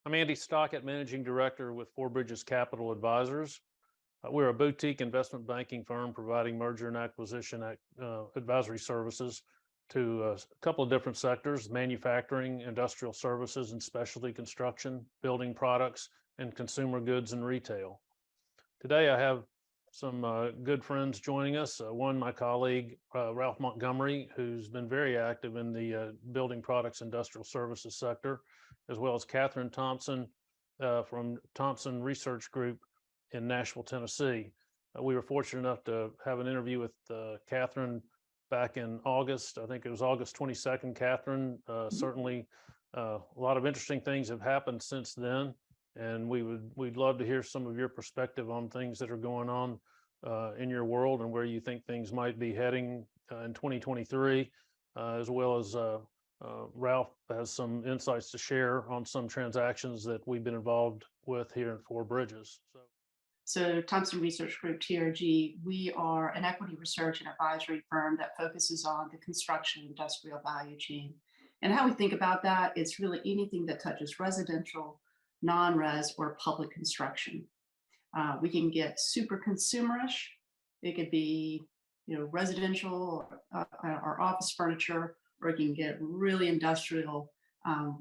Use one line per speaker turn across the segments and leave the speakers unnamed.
I'm Andy Stockett, Managing Director with FourBridges Capital Advisors. We're a boutique investment banking firm providing merger and acquisition advisory services to a couple of different sectors: manufacturing, industrial services, and specialty construction, building products, and consumer goods and retail. Today, I have some good friends joining us. One, my colleague, Ralph Montgomery, who's been very active in the building products industrial services sector, as well as Kathryn Thompson from Thompson Research Group in Nashville, Tennessee. We were fortunate enough to have an interview with Kathryn back in August. I think it was August 22nd, Kathryn. Certainly a lot of interesting things have happened since then, and we'd love to hear some of your perspective on things that are going on in your world and where you think things might be heading in 2023, as well as Ralph has some insights to share on some transactions that we've been involved with here in FourBridges.
So Thompson Research Group, TRG, we are an equity research and advisory firm that focuses on the construction industrial value chain. And how we think about that, it's really anything that touches residential, non-res, or public construction. We can get super consumerish. It could be, residential or office furniture, or it can get really industrial.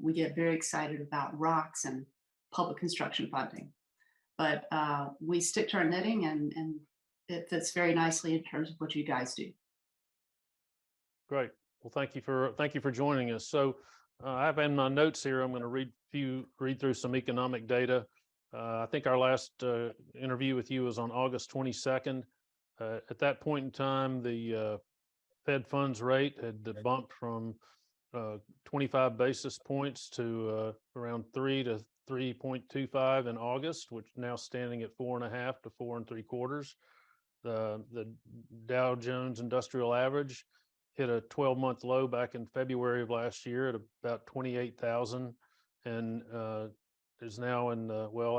We get very excited about rocks and public construction funding. But we stick to our knitting, and it fits very nicely in terms of what you guys do.
Great. Well, thank you for joining us. So I have in my notes here, I'm going to read through some economic data. I think our last interview with you was on August 22nd. At that point in time, the Fed funds rate had bumped from 25 basis points to around 3 to 3.25 in August, which is now standing at 4.5 to 4 3/4. The Dow Jones Industrial Average hit a 12-month low back in February of last year at about 28,000, and is now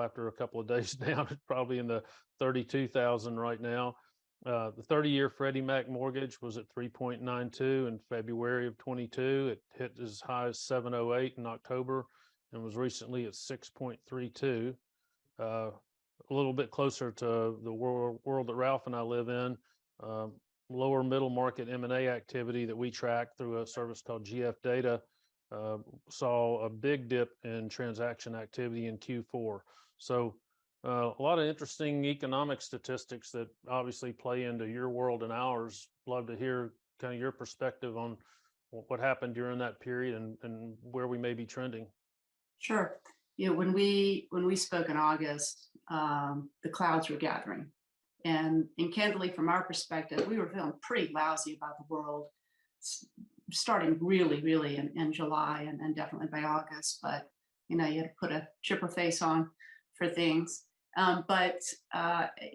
after a couple of days down, it's probably in the 32,000 right now. The 30-year Freddie Mac mortgage was at 3.92 in February of 22. It hit as high as 708 in October and was recently at 6.32. A little bit closer to the world that Ralph and I live in. Lower middle market M&A activity that we track through a service called GF Data saw a big dip in transaction activity in Q4. So a lot of interesting economic statistics that obviously play into your world and ours. Love to hear kind of your perspective on what happened during that period and where we may be trending.
Sure. When we spoke in August, the clouds were gathering. And candidly, from our perspective, we were feeling pretty lousy about the world, starting really in July and definitely by August. But, you had to put a chipper face on for things. But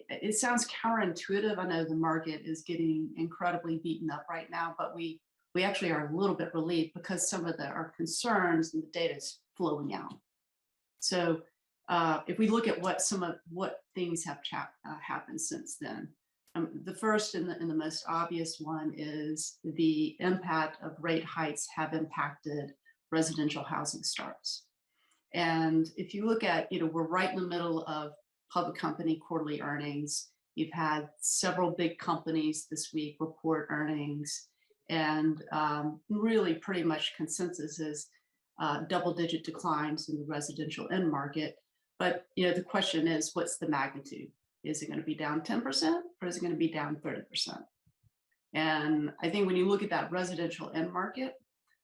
it sounds counterintuitive. I know the market is getting incredibly beaten up right now, but we actually are a little bit relieved because some of our concerns and the data is flowing out. So if we look at what things have happened since then, the first and the most obvious one is the impact of rate hikes have impacted residential housing starts. And if you look at, we're right in the middle of public company quarterly earnings. You've had several big companies this week report earnings, and really pretty much consensus is double-digit declines in the residential end market. But the question is, what's the magnitude? Is it going to be down 10% or is it going to be down 30%? And I think when you look at that residential end market,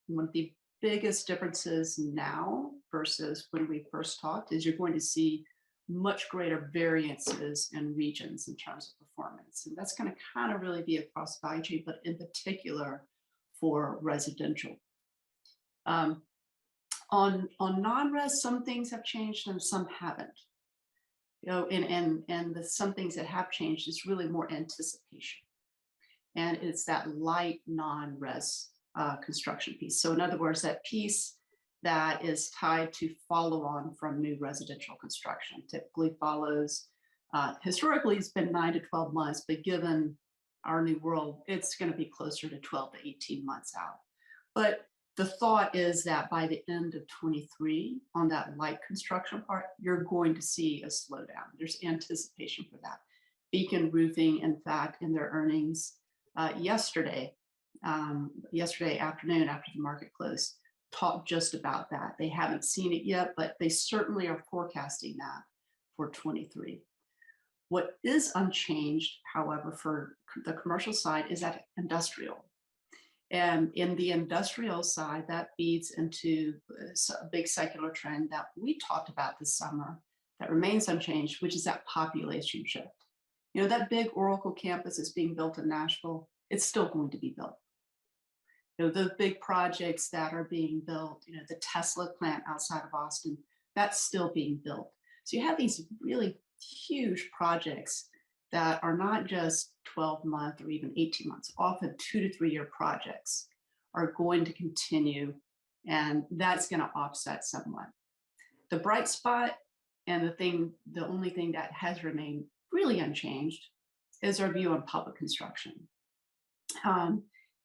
one of the biggest differences now versus when we first talked is you're going to see much greater variances in regions in terms of performance. And that's going to kind of really be across value chain, but in particular for residential. On non-res, some things have changed and some haven't. And some things that have changed is really more anticipation. And it's that light non-res construction piece. So in other words, that piece that is tied to follow on from new residential construction typically follows, historically it's been 9 to 12 months, but given our new world, it's going to be closer to 12 to 18 months out. But The thought is that by the end of 23, on that light construction part, you're going to see a slowdown. There's anticipation for that. Beacon Roofing, in fact, in their earnings yesterday afternoon after the market closed, talked just about that. They haven't seen it yet, but they certainly are forecasting that for 23. What is unchanged, however, for the commercial side is that industrial. And in the industrial side, that feeds into a big secular trend that we talked about this summer that remains unchanged, which is that population shift. You know, that big Oracle campus is being built in Nashville. It's still going to be built. You know, the big projects that are being built, you know, the Tesla plant outside of Austin, that's still being built. So you have these really huge projects that are not just 12-month or even 18 months, often 2 to 3 year projects are going to continue, and that's going to offset somewhat. The bright spot and the only thing that has remained really unchanged is our view on public construction.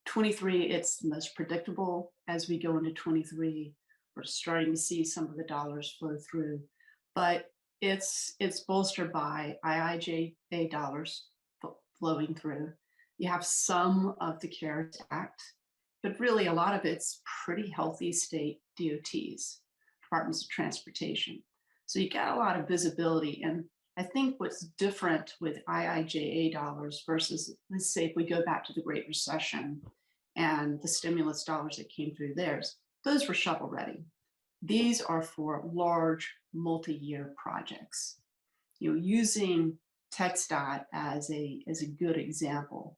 23, it's the most predictable as we go into 23. We're starting to see some of the dollars flow through, but it's bolstered by IIJA dollars flowing through. You have some of the CARES Act, but really a lot of it's pretty healthy state DOTs, Departments of Transportation. So you got a lot of visibility. And I think what's different with IIJA dollars versus, let's say, if we go back to the Great Recession and the stimulus dollars that came through theirs, those were shovel ready. These are for large multi-year projects. You know, using TxDOT as a good example.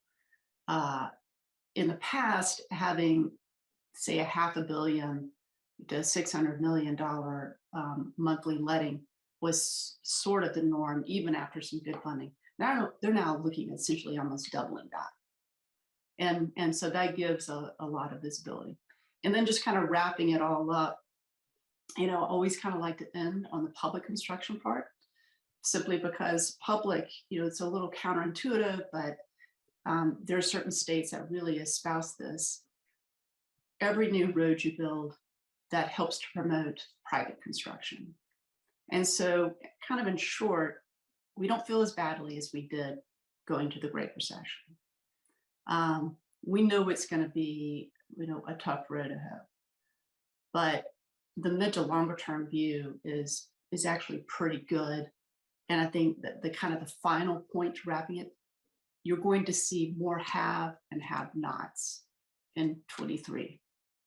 In the past, having, say, a $500 million to $600 million monthly letting was sort of the norm, even after some good funding. Now they're now looking at essentially almost doubling that. And so that gives a lot of visibility. And then just kind of wrapping it all up, you know, I always kind of like to end on the public construction part, simply because public, you know, it's a little counterintuitive, but there are certain states that really espouse this. Every new road you build, that helps to promote private construction. And so kind of in short, we don't feel as badly as we did going to the Great Recession. We know it's going to be, you know, a tough road ahead, but the mid to longer term view is actually pretty good. And I think that the kind of the final point to wrapping it, you're going to see more have and have nots in 23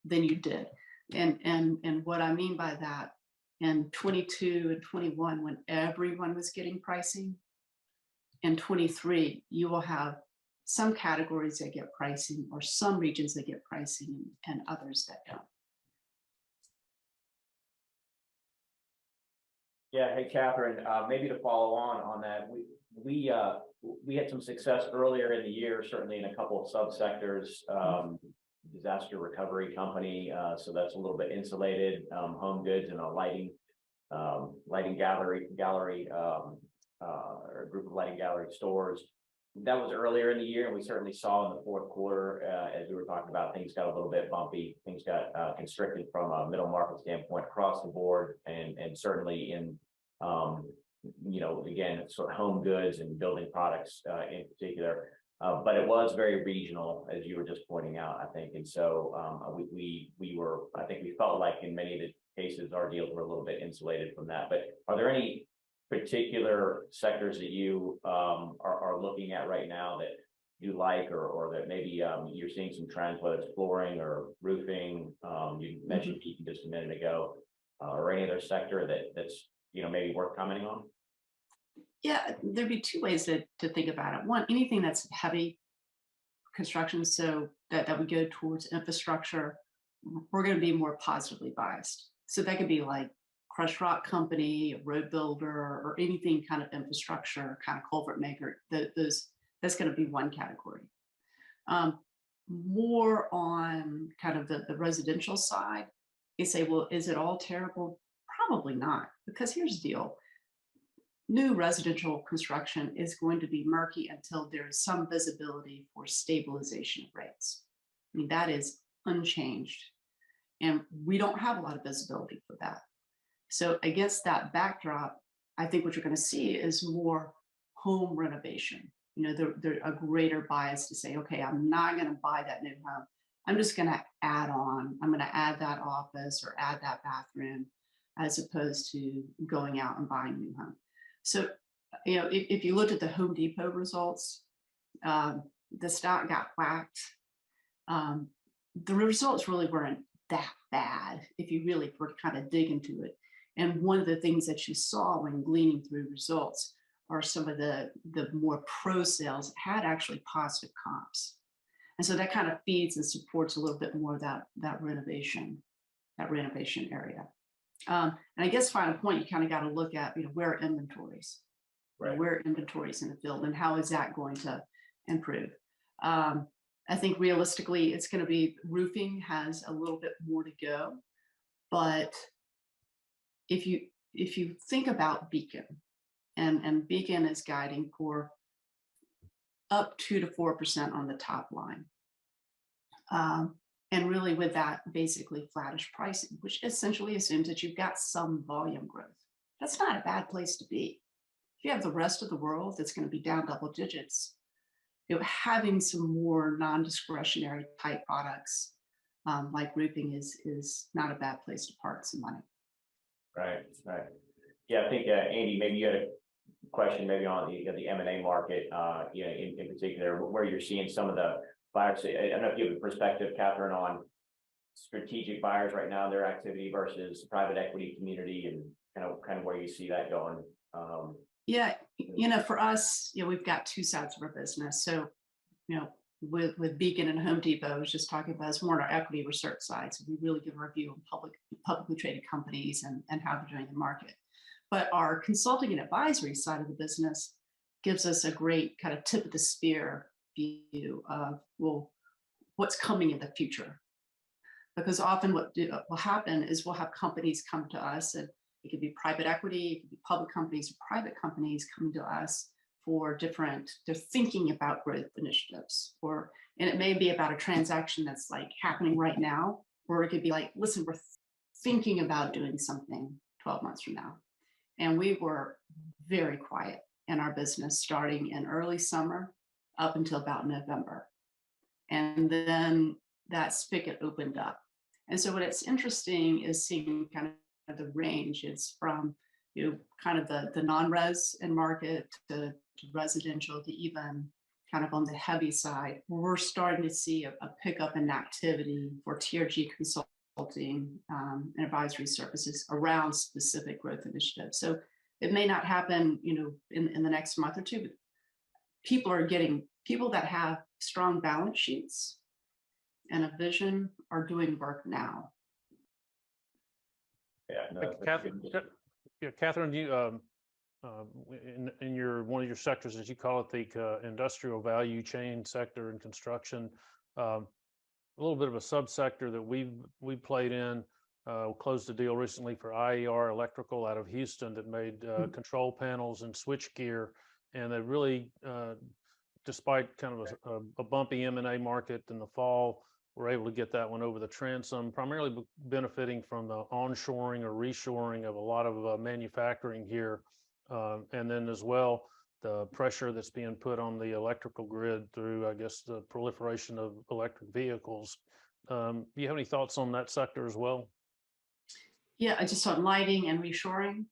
than you did. And what I mean by that, in 22 and 21, when everyone was getting pricing, in 23, you will have some categories that get pricing or some regions that get pricing and others that don't.
Yeah, hey, Kathryn, maybe to follow on that, we had some success earlier in the year, certainly in a couple of subsectors, disaster recovery company, so that's a little bit insulated, home goods and a lighting gallery, or a group of lighting gallery stores. That was earlier in the year, and we certainly saw in the fourth quarter, as we were talking about, things got a little bit bumpy. Things got constricted from a middle market standpoint across the board, and certainly in, you know, again, sort of home goods and building products in particular. But it was very regional, as you were just pointing out, I think. And so we were, I think we felt like in many of the cases, our deals were a little bit insulated from that. But are there any particular sectors that you are looking at right now that you like, or that maybe you're seeing some trends, whether it's flooring or roofing? You mentioned Beacon just a minute ago, or any other sector that's, you know, maybe worth commenting on?
Yeah, there'd be two ways to think about it. One, anything that's heavy construction, so that would go towards infrastructure, we're going to be more positively biased. So that could be like crushed rock company, a road builder, or anything kind of infrastructure, kind of culvert maker. That's going to be one category. More on kind of the residential side, you say, well, is it all terrible? Probably not, because here's the deal. New residential construction is going to be murky until there is some visibility for stabilization of rates. I mean, that is unchanged. And we don't have a lot of visibility for that. So against that backdrop, I think what you're going to see is more home renovation. You know, there's a greater bias to say, okay, I'm not going to buy that new home. I'm just going to add on. I'm going to add that office or add that bathroom, as opposed to going out and buying a new home. So, you know, if you looked at the Home Depot results, the stock got whacked. The results really weren't that bad if you really were to kind of dig into it. And one of the things that you saw when gleaning through results are some of the more pro sales had actually positive comps. And so that kind of feeds and supports a little bit more of that renovation area. And I guess final point, you kind of got to look at, you know, where are inventories,
Right.
where are inventories in the field, and how is that going to improve? I think realistically, it's going to be roofing has a little bit more to go, but if you think about Beacon, and Beacon is guiding for up 2 to 4% on the top line, and really with that basically flattish pricing, which essentially assumes that you've got some volume growth. That's not a bad place to be. If you have the rest of the world that's going to be down double digits, you know, having some more non-discretionary type products like roofing is not a bad place to park some money.
Right. Yeah, I think Andy, maybe you had a question maybe on the M&A market, you know, in particular, where you're seeing some of the buyers. I don't know if you have a perspective, Kathryn, on strategic buyers right now, their activity versus private equity community, and kind of where you see that going.
Yeah, you know, for us, you know, we've got two sides of our business. So, you know, with Beacon and Home Depot, I was just talking about, it's more on our equity research side. So we really give our view on publicly traded companies and how they're doing in the market. But our consulting and advisory side of the business gives us a great kind of tip of the spear view of, well, what's coming in the future. Because often what will happen is we'll have companies come to us, and it could be private equity, it could be public companies, or private companies coming to us for they're thinking about growth initiatives, and it may be about a transaction that's like happening right now, or it could be like, listen, we're thinking about doing something 12 months from now. And we were very quiet in our business starting in early summer up until about November. And then that spigot opened up. And so what it's interesting is seeing kind of the range. It's from, you know, kind of the non-res and market to residential to even kind of on the heavy side. We're starting to see a pickup in activity for TRG consulting and advisory services around specific growth initiatives. So it may not happen, you know, in the next month or two, but people that have strong balance sheets and a vision are doing work now.
Yeah, no,
Kathryn, you in your one of your sectors, as you call it, the industrial value chain sector in construction, a little bit of a subsector that we played in. Closed a deal recently for IER Electrical out of Houston that made control panels and switch gear, and they really, despite kind of a bumpy M&A market in the fall, were able to get that one over the transom, primarily benefiting from the onshoring or reshoring of a lot of manufacturing here. And then as well, the pressure that's being put on the electrical grid through, I guess, the proliferation of electric vehicles. Do you have any thoughts on that sector as well? Yeah,
I just saw lighting and reshoring.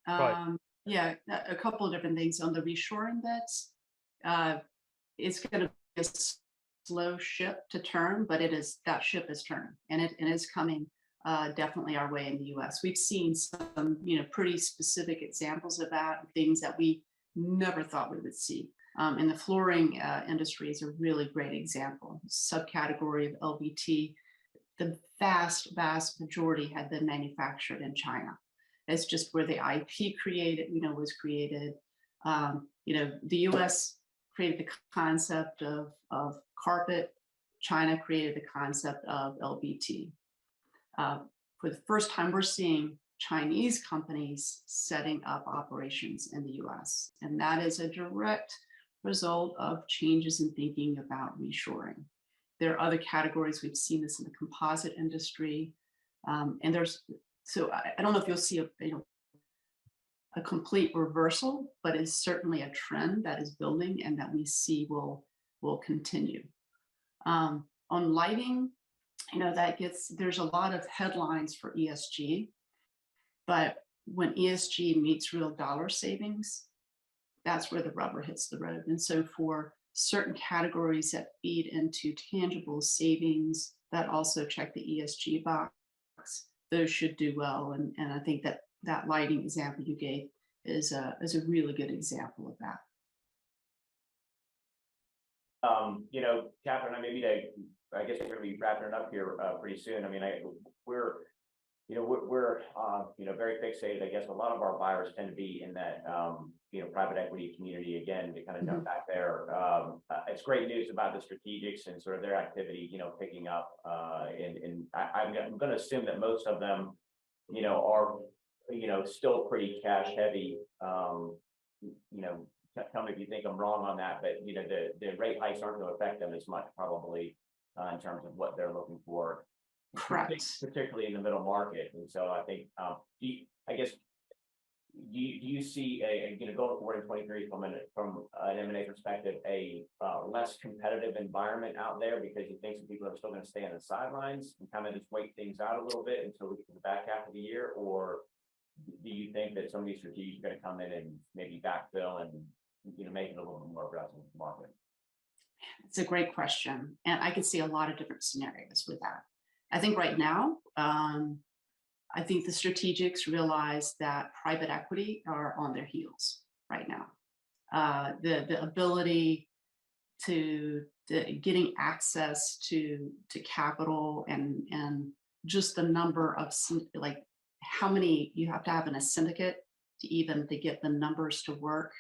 Right.
Yeah, a couple of different things on the reshoring bets. It's going to be a slow ship to turn, but that ship is turning, and it is coming definitely our way in the U.S. We've seen some, you know, pretty specific examples of that, things that we never thought we would see. And the flooring industry is a really great example. Subcategory of LVT, the vast majority had been manufactured in China. It's just where the IP was created. You know, the U.S. created the concept of carpet. China created the concept of LVT. For the first time, we're seeing Chinese companies setting up operations in the U.S. And that is a direct result of changes in thinking about reshoring. There are other categories. We've seen this in the composite industry. And so I don't know if you'll see a complete reversal, but it's certainly a trend that is building and that we see will continue. On lighting, there's a lot of headlines for ESG, but when ESG meets real dollar savings, that's where the rubber hits the road. And so for certain categories that feed into tangible savings that also check the ESG box, those should do well. And I think that lighting example you gave is a really good example of that.
Kathryn, I guess we're going to be wrapping it up here pretty soon. I mean, we're very fixated. I guess a lot of our buyers tend to be in that private equity community. Again, to kind of jump back there, it's great news about the strategics and sort of their activity, picking up. And I'm going to assume that most of them, are still pretty cash heavy. Tell me if you think I'm wrong on that, but the rate hikes aren't going to affect them as much probably in terms of what they're looking for.
Correct.
Particularly in the middle market. And so I think, do you see going forward in 23 from an M&A perspective, a less competitive environment out there because you think some people are still going to stay on the sidelines and kind of just wait things out a little bit until we get to the back half of the year? Or do you think that some of these strategies are going to come in and maybe backfill and make it a little bit more aggressive in the market?
It's a great question. And I can see a lot of different scenarios with that. I think right now, I think the strategics realize that private equity are on their heels right now. The ability to getting access to capital and just the number of how many you have to have in a syndicate to get the numbers to work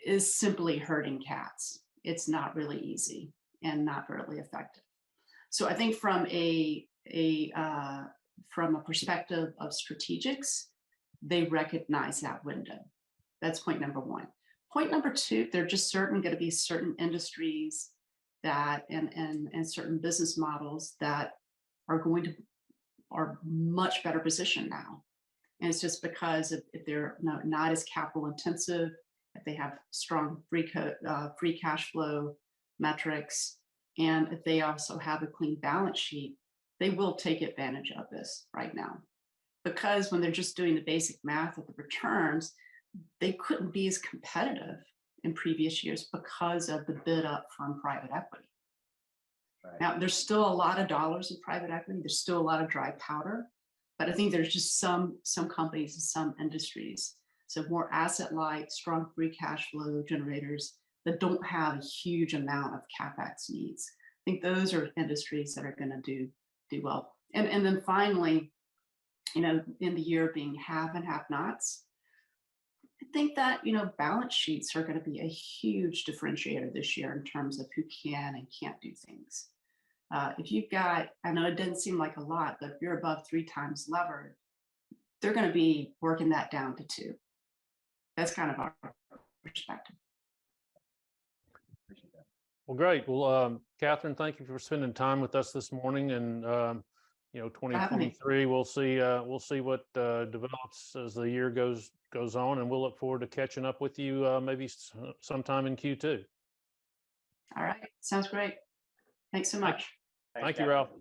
is simply herding cats. It's not really easy and not really effective. So I think from a perspective of strategics, they recognize that window. That's point number one. Point number two, there are just going to be certain industries that and certain business models that are much better positioned now. And it's just because if they're not as capital intensive, if they have strong free cash flow metrics, and if they also have a clean balance sheet, they will take advantage of this right now. Because when they're just doing the basic math of the returns, they couldn't be as competitive in previous years because of the bid up from private equity. Right. Now, there's still a lot of dollars in private equity. There's still a lot of dry powder, but I think there's just some companies and some industries, so more asset light, strong free cash flow generators that don't have a huge amount of CapEx needs. I think those are industries that are going to do well. And then finally, in the year being have and have nots, I think that, balance sheets are going to be a huge differentiator this year in terms of who can and can't do things. If you've got, I know it doesn't seem like a lot, but if you're above 3 times levered, they're going to be working that down to 2. That's kind of our perspective.
Well, great. Well, Kathryn, thank you for spending time with us this morning. And 2023, we'll see what develops as the year goes on, and we'll look forward to catching up with you maybe sometime in Q2.
All right, sounds great. Thanks so much.
Thank you, Ralph.